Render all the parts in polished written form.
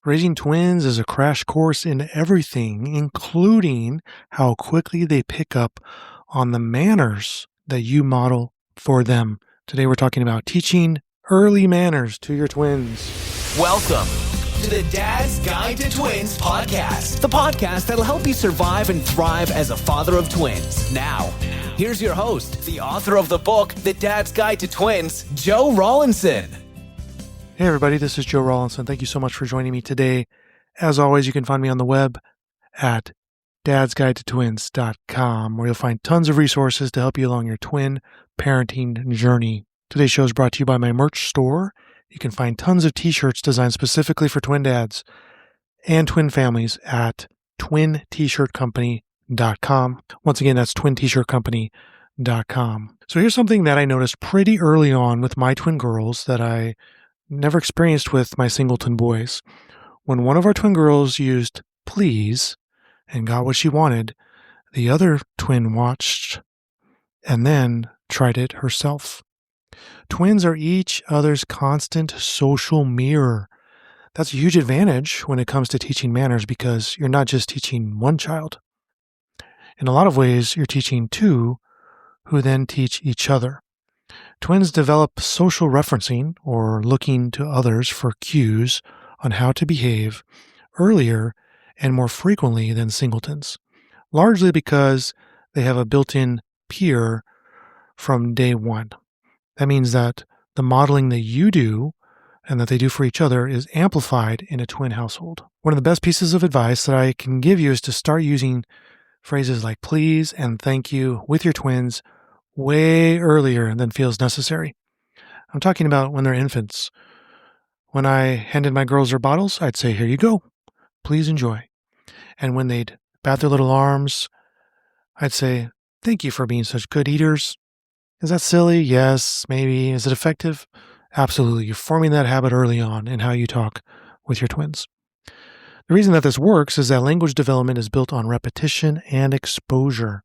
Raising twins is a crash course in everything, including how quickly they pick up on the manners that you model for them. Today we're talking about teaching early manners to your twins. Welcome to the Dad's Guide to Twins podcast, the podcast that'll help you survive and thrive as a father of twins. Now, here's your host, the author of the book, The Dad's Guide to Twins, Joe Rawlinson. Hey everybody, this is Joe Rawlinson. Thank you so much for joining me today. As always, you can find me on the web at dadsguidetotwins.com, where you'll find tons of resources to help you along your twin parenting journey. Today's show is brought to you by my merch store. You can find tons of t-shirts designed specifically for twin dads and twin families at twin-t-shirt-company.com. Once again, that's twin-t-shirt-company.com. So here's something that I noticed pretty early on with my twin girls that I never experienced with my singleton boys. When one of our twin girls used please and got what she wanted, the other twin watched and then tried it herself. Twins are each other's constant social mirror. That's a huge advantage when it comes to teaching manners because you're not just teaching one child. In a lot of ways, you're teaching two who then teach each other. Twins develop social referencing, or looking to others for cues on how to behave, earlier and more frequently than singletons, largely because they have a built-in peer from day one. That means that the modeling that you do and that they do for each other is amplified in a twin household. One of the best pieces of advice that I can give you is to start using phrases like please and thank you with your twins way earlier than feels necessary. I'm talking about when they're infants. When I handed my girls their bottles, I'd say, here you go, please enjoy. And when they'd bat their little arms, I'd say, thank you for being such good eaters. Is that silly? Yes, maybe. Is it effective? Absolutely. You're forming that habit early on in how you talk with your twins. The reason that this works is that language development is built on repetition and exposure.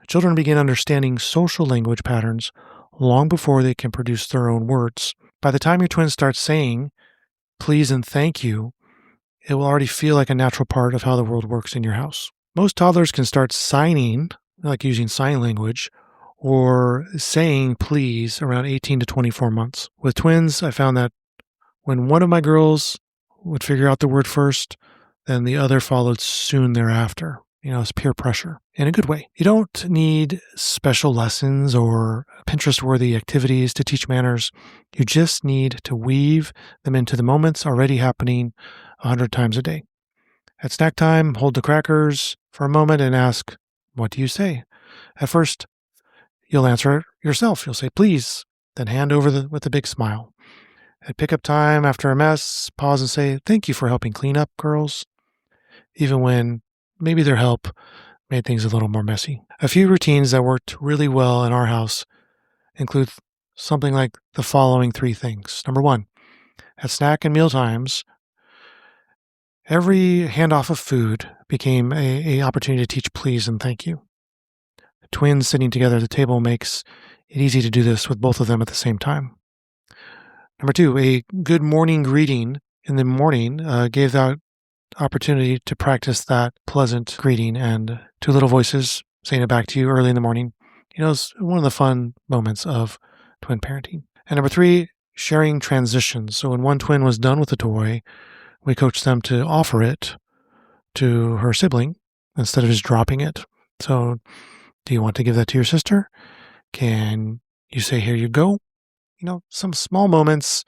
Children begin understanding social language patterns long before they can produce their own words. By the time your twin starts saying please and thank you, it will already feel like a natural part of how the world works in your house. Most toddlers can start signing, like using sign language, or saying please around 18 to 24 months. With twins, I found that when one of my girls would figure out the word first, then the other followed soon thereafter. It's peer pressure in a good way. You don't need special lessons or Pinterest-worthy activities to teach manners. You just need to weave them into the moments already happening 100 times a day. At snack time, hold the crackers for a moment and ask, what do you say? At first, you'll answer it yourself. You'll say, please, then hand over with a big smile. At pickup time, after a mess, pause and say, thank you for helping clean up, girls. Even when maybe their help made things a little more messy. A few routines that worked really well in our house include something like the following three things. Number one, at snack and meal times, every handoff of food became an opportunity to teach please and thank you. Twins sitting together at the table makes it easy to do this with both of them at the same time. Number two, a good morning greeting in the morning gave that opportunity to practice that pleasant greeting and two little voices saying it back to you early in the morning. It's one of the fun moments of twin parenting. And number three, sharing transitions. So when one twin was done with the toy, we coached them to offer it to her sibling instead of just dropping it. So do you want to give that to your sister? Can you say, here you go? Some small moments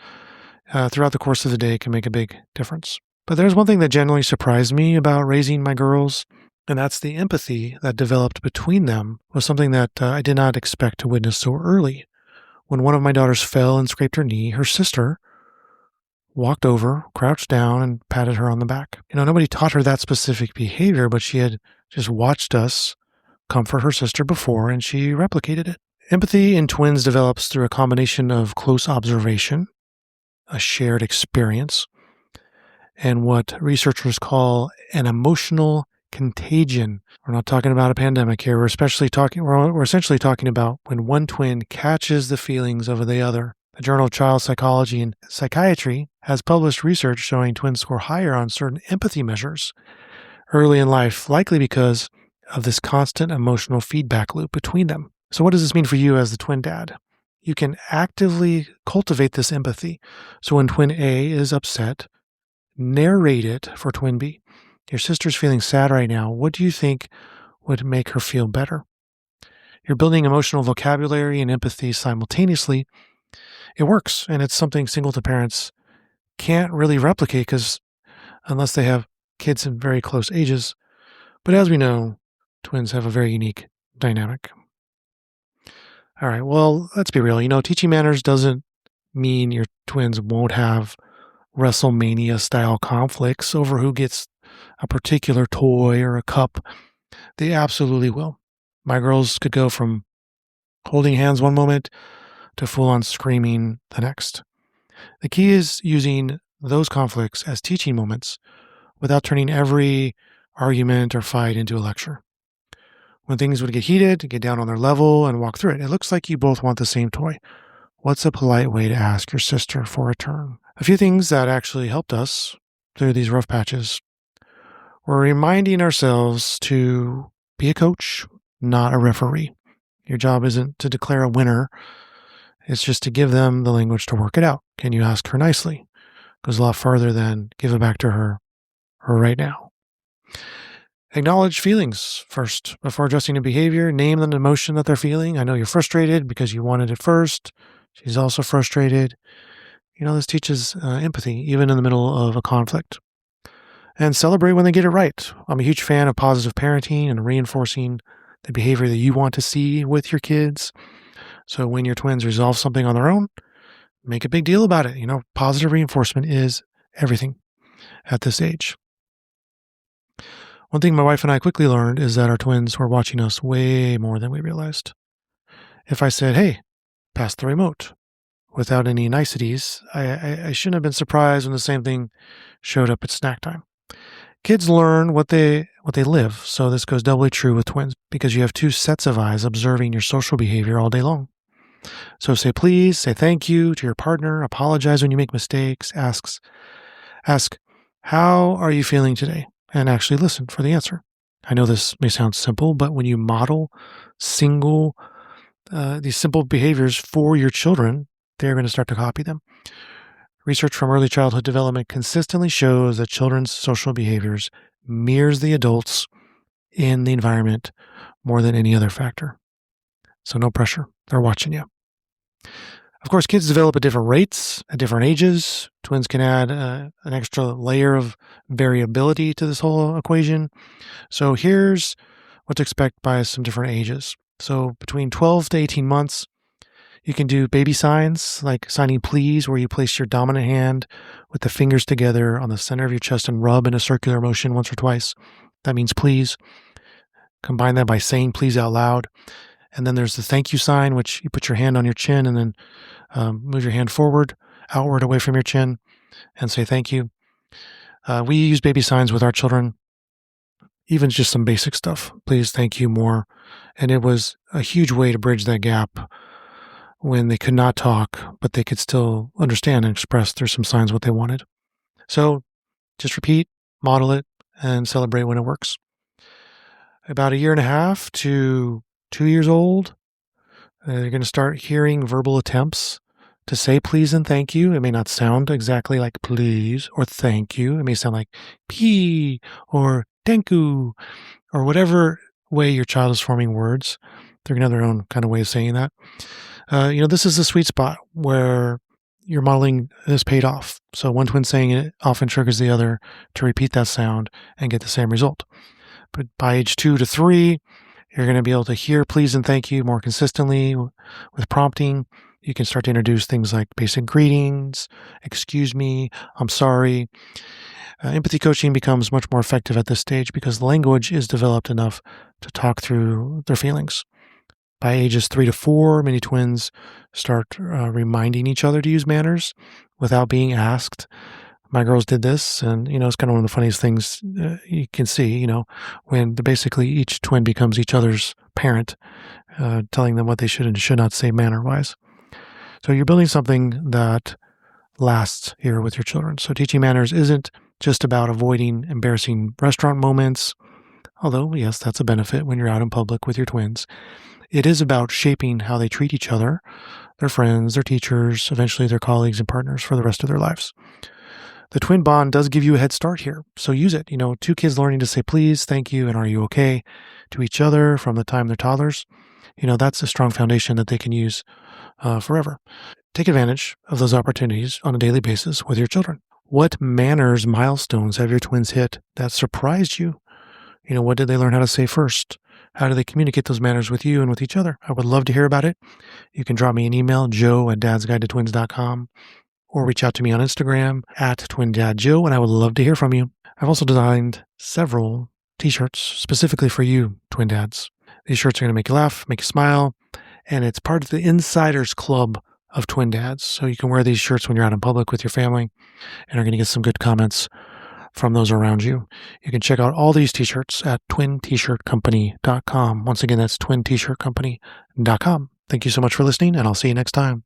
throughout the course of the day can make a big difference. But there's one thing that genuinely surprised me about raising my girls, and that's the empathy that developed between them was something that I did not expect to witness so early. When one of my daughters fell and scraped her knee, her sister walked over, crouched down, and patted her on the back. Nobody taught her that specific behavior, but she had just watched us comfort her sister before, and she replicated it. Empathy in twins develops through a combination of close observation, a shared experience, and what researchers call an emotional contagion. We're not talking about a pandemic here. We're essentially talking about when one twin catches the feelings of the other. The Journal of Child Psychology and Psychiatry has published research showing twins score higher on certain empathy measures early in life, likely because of this constant emotional feedback loop between them. So, what does this mean for you as the twin dad? You can actively cultivate this empathy. So, when twin A is upset, narrate it for twin B. Your sister's feeling sad right now. What do you think would make her feel better? You're building emotional vocabulary and empathy simultaneously. It works, and it's something singleton parents can't really replicate because unless they have kids in very close ages. But as we know, twins have a very unique dynamic. All right, well, let's be real. Teaching manners doesn't mean your twins won't have WrestleMania style conflicts over who gets a particular toy or a cup. They absolutely will. My girls could go from holding hands one moment to full on screaming the next. The key is using those conflicts as teaching moments without turning every argument or fight into a lecture. When things would get heated, get down on their level and walk through it. It looks like you both want the same toy. What's a polite way to ask your sister for a turn? A few things that actually helped us through these rough patches were reminding ourselves to be a coach, not a referee. Your job isn't to declare a winner. It's just to give them the language to work it out. Can you ask her nicely? Goes a lot further than give it back to her right now. Acknowledge feelings first before addressing a behavior. Name the emotion that they're feeling. I know you're frustrated because you wanted it first. She's also frustrated. This teaches empathy, even in the middle of a conflict. And celebrate when they get it right. I'm a huge fan of positive parenting and reinforcing the behavior that you want to see with your kids. So when your twins resolve something on their own, make a big deal about it. Positive reinforcement is everything at this age. One thing my wife and I quickly learned is that our twins were watching us way more than we realized. If I said, hey, pass the remote, without any niceties, I shouldn't have been surprised when the same thing showed up at snack time. Kids learn what they live, so this goes doubly true with twins because you have two sets of eyes observing your social behavior all day long. So say please, say thank you to your partner, apologize when you make mistakes, ask, how are you feeling today? And actually listen for the answer. I know this may sound simple, but when you model these simple behaviors for your children, they're going to start to copy them. Research from early childhood development consistently shows that children's social behaviors mirrors the adults in the environment more than any other factor. So no pressure. They're watching you. Of course, kids develop at different rates, at different ages. Twins can add an extra layer of variability to this whole equation. So here's what to expect by some different ages. So between 12 to 18 months, you can do baby signs like signing please, where you place your dominant hand with the fingers together on the center of your chest and rub in a circular motion once or twice. That means please. Combine that by saying please out loud. And then there's the thank you sign, which you put your hand on your chin and then move your hand forward, outward, away from your chin, and say thank you. We use baby signs with our children, even just some basic stuff. Please, thank you, more. And it was a huge way to bridge that gap when they could not talk, but they could still understand and express through some signs what they wanted. So just repeat, model it, and celebrate when it works. About 1.5 to 2 years old, you're going to start hearing verbal attempts to say please and thank you. It may not sound exactly like please or thank you. It may sound like pee or thank you or whatever way your child is forming words. They're going to have their own kind of way of saying that. This is the sweet spot where your modeling is paid off. So one twin saying it often triggers the other to repeat that sound and get the same result. But by age 2 to 3, you're going to be able to hear please and thank you more consistently with prompting. You can start to introduce things like basic greetings, excuse me, I'm sorry. Empathy coaching becomes much more effective at this stage because the language is developed enough to talk through their feelings. By ages 3 to 4, many twins start reminding each other to use manners without being asked. My girls did this, and, it's kind of one of the funniest things you can see, when basically each twin becomes each other's parent, telling them what they should and should not say manner-wise. So you're building something that lasts here with your children. So teaching manners isn't just about avoiding embarrassing restaurant moments, although, yes, that's a benefit when you're out in public with your twins. It is about shaping how they treat each other, their friends, their teachers, eventually their colleagues and partners for the rest of their lives. The twin bond does give you a head start here, so use it. Two kids learning to say please, thank you, and are you okay to each other from the time they're toddlers, that's a strong foundation that they can use forever. Take advantage of those opportunities on a daily basis with your children. What manners milestones have your twins hit that surprised you? What did they learn how to say first? How do they communicate those manners with you and with each other? I would love to hear about it. You can drop me an email, joe@dadsguidetotwins.com, or reach out to me on Instagram @twindadjoe, and I would love to hear from you. I've also designed several t-shirts specifically for you, twin dads. These shirts are going to make you laugh, make you smile, and it's part of the Insiders Club of twin dads. So you can wear these shirts when you're out in public with your family and are going to get some good comments from those around you. You can check out all these t-shirts at twintshirt.company.com. Once again, that's twintshirt.company.com. Thank you so much for listening, and I'll see you next time.